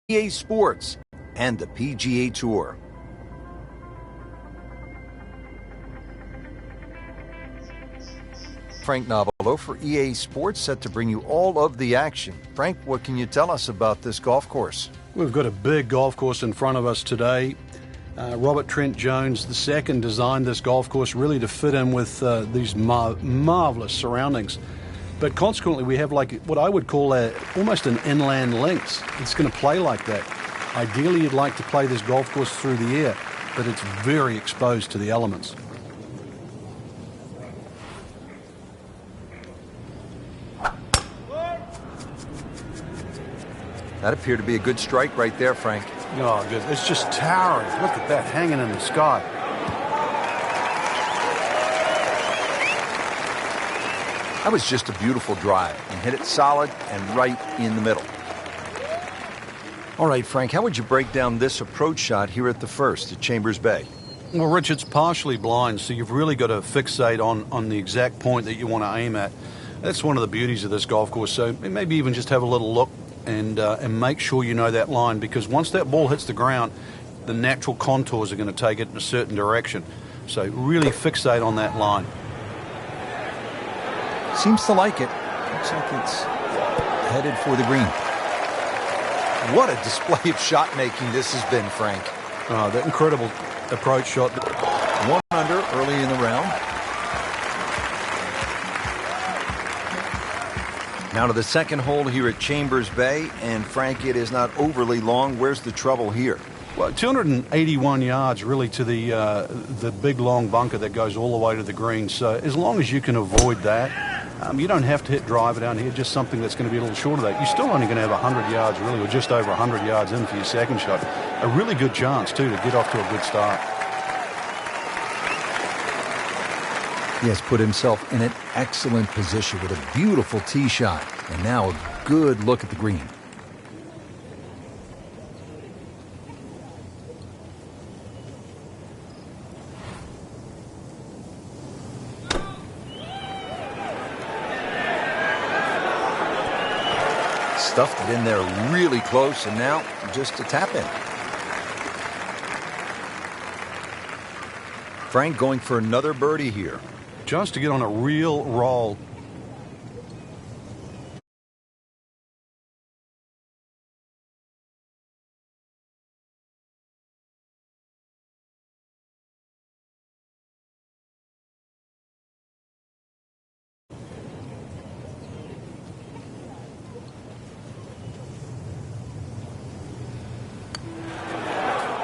EA Sports and the PGA Tour. Frank Nobilo for EA Sports, set to bring you all of the action. Frank, what can you tell us about this golf course? We've got a big golf course in front of us today. Robert Trent Jones II designed this golf course really to fit in with these marvelous surroundings. But consequently, we have like what I would call almost an inland links. It's going to play like that. Ideally, you'd like to play this golf course through the air, but it's very exposed to the elements. That appeared to be a good strike right there, Frank. Oh, it's just towering. Look at that, hanging in the sky. That was just a beautiful drive and hit it solid and right in the middle. All right, Frank, how would you break down this approach shot here at the first at Chambers Bay? Well, Rich, it's partially blind, so you've really got to fixate on the exact point that you want to aim at. That's one of the beauties of this golf course, so maybe even just have a little look and make sure you know that line, because once that ball hits the ground, the natural contours are going to take it in a certain direction. So really fixate on that line. Seems to like it. Looks like it's headed for the green. What a display of shot making this has been, Frank. Oh, that incredible approach shot. 1 under early in the round. Now to the second hole here at Chambers Bay, and Frank, it is not overly long. Where's the trouble here? Well, 281 yards really to the big long bunker that goes all the way to the green. So as long as you can avoid that, you don't have to hit driver down here, just something that's going to be a little short of that. You're still only going to have 100 yards really, or just over 100 yards in for your second shot. A really good chance too to get off to a good start. He has put himself in an excellent position with a beautiful tee shot, and now a good look at the green. Stuffed it in there really close, and now just a tap in. Frank going for another birdie here. Just to get on a real roll.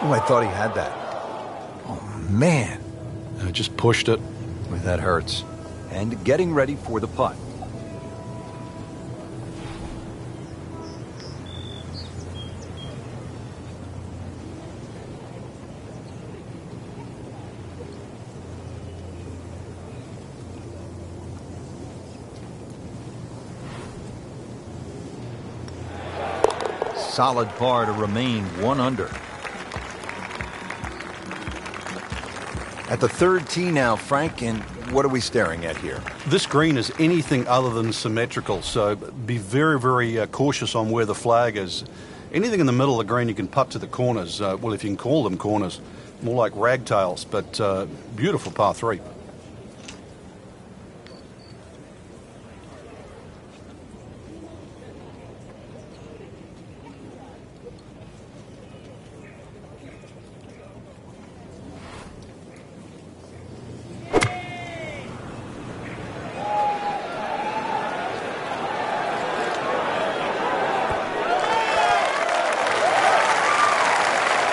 Oh, I thought he had that. Oh, man. I just pushed it. Boy, that hurts. And getting ready for the putt. Solid par to remain 1 under. At the third tee now, Frank, and what are we staring at here? This green is anything other than symmetrical, so be very, very cautious on where the flag is. Anything in the middle of the green you can putt to the corners. Well, if you can call them corners, more like ragtails, but beautiful par 3.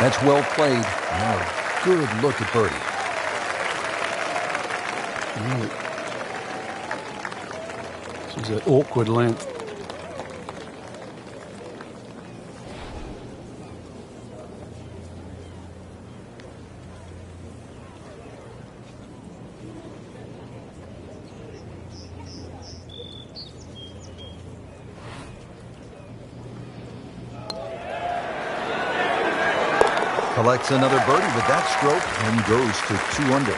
That's well played. Now a good look at birdie. This is an awkward length. Collects another birdie with that stroke and goes to 2 under.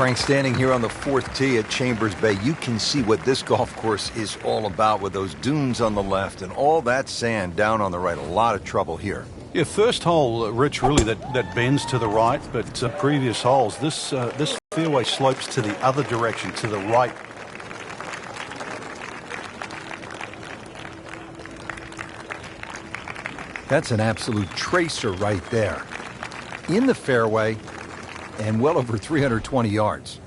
Frank, standing here on the 4th tee at Chambers Bay, you can see what this golf course is all about with those dunes on the left and all that sand down on the right. A lot of trouble here. Yeah, first hole, Rich, really that bends to the right, but previous holes, this fairway slopes to the other direction, to the right. That's an absolute tracer right there. In the fairway and well over 320 yards.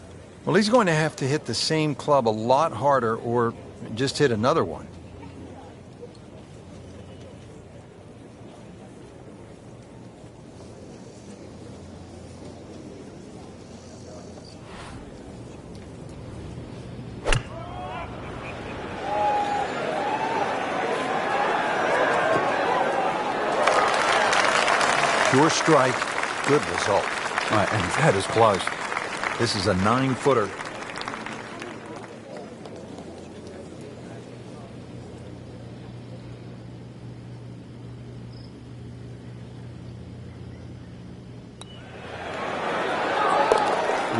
Well, he's going to have to hit the same club a lot harder or just hit another one. Pure strike, good result. Right, and that is close. This is a 9-footer.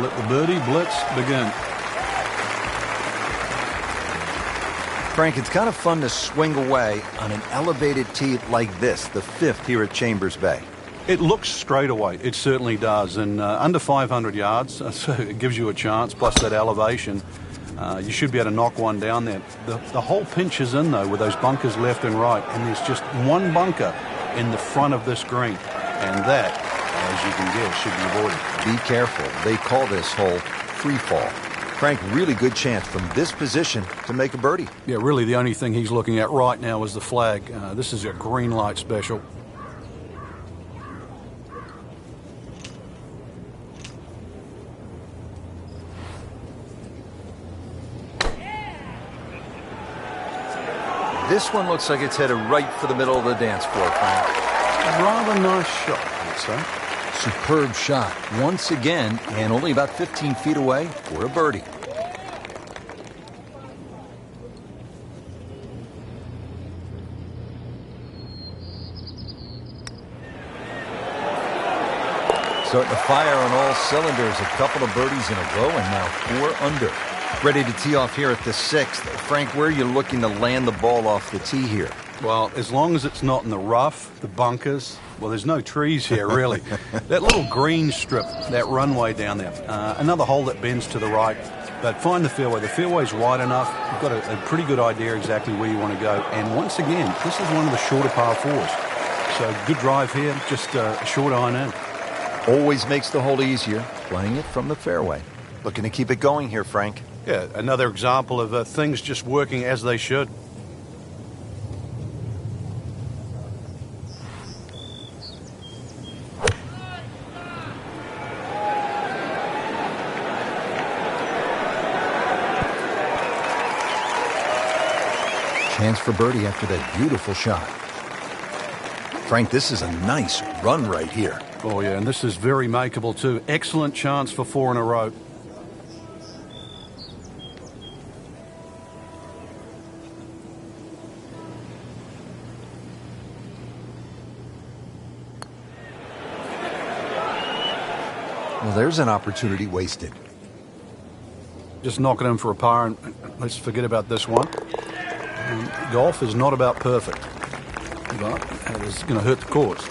Let the birdie blitz begin. Frank, it's kind of fun to swing away on an elevated tee like this, the 5th here at Chambers Bay. It looks straight away. It certainly does. And under 500 yards, so it gives you a chance, plus that elevation. You should be able to knock one down there. The whole pinch is in, though, with those bunkers left and right. And there's just one bunker in the front of this green. And that, as you can guess, should be avoided. Be careful. They call this hole free fall. Frank, really good chance from this position to make a birdie. Yeah, really the only thing he's looking at right now is the flag. This is a green light special. This one looks like it's headed right for the middle of the dance floor, Frank. Rather nice shot, I would say. Superb shot once again, and only about 15 feet away for a birdie. Starting to fire on all cylinders. A couple of birdies in a row, and now 4 under. Ready to tee off here at the 6th. Frank, where are you looking to land the ball off the tee here? Well, as long as it's not in the rough, the bunkers, well, there's no trees here, really. That little green strip, that runway down there, another hole that bends to the right. But find the fairway. The fairway's wide enough. You've got a pretty good idea exactly where you want to go. And once again, this is one of the shorter par 4s. So good drive here, just a short iron in. Always makes the hole easier, playing it from the fairway. Looking to keep it going here, Frank. Yeah, another example of things just working as they should. Chance for birdie after that beautiful shot. Frank, this is a nice run right here. Oh, yeah, and this is very makeable, too. Excellent chance for 4 in a row. Well, there's an opportunity wasted. Just knock it in for a par, and let's forget about this one. Golf is not about perfect, but it is going to hurt the course.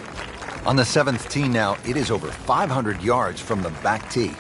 On the 7th tee now, it is over 500 yards from the back tee.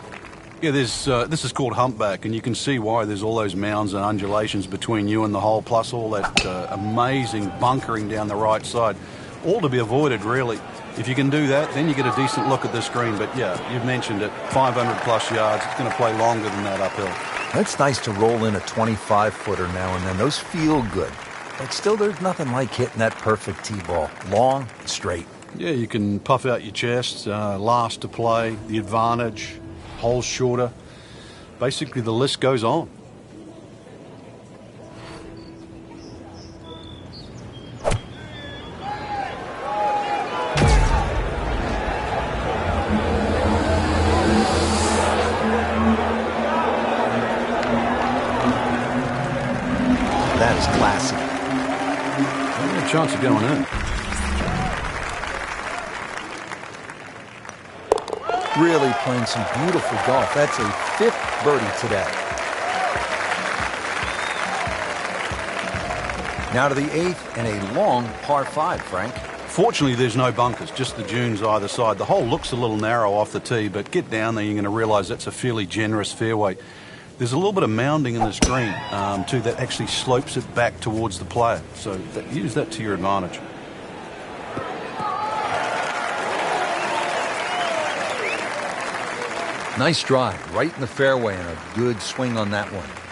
Yeah, this is called humpback, and you can see why there's all those mounds and undulations between you and the hole, plus all that amazing bunkering down the right side. All to be avoided, really. If you can do that, then you get a decent look at this green. But yeah, you've mentioned it, 500 plus yards. It's going to play longer than that uphill. It's nice to roll in a 25-footer now and then. Those feel good. But still, there's nothing like hitting that perfect tee ball. Long, straight. Yeah, you can puff out your chest, last to play, the advantage, holes shorter. Basically, the list goes on. That is classy. A chance of going in. Really playing some beautiful golf. That's a 5th birdie today. Now to the 8th and a long par 5, Frank. Fortunately, there's no bunkers, just the dunes either side. The hole looks a little narrow off the tee, but get down there, you're going to realize that's a fairly generous fairway. There's a little bit of mounding in this green, too, that actually slopes it back towards the player. So use that to your advantage. Nice drive, right in the fairway, and a good swing on that one.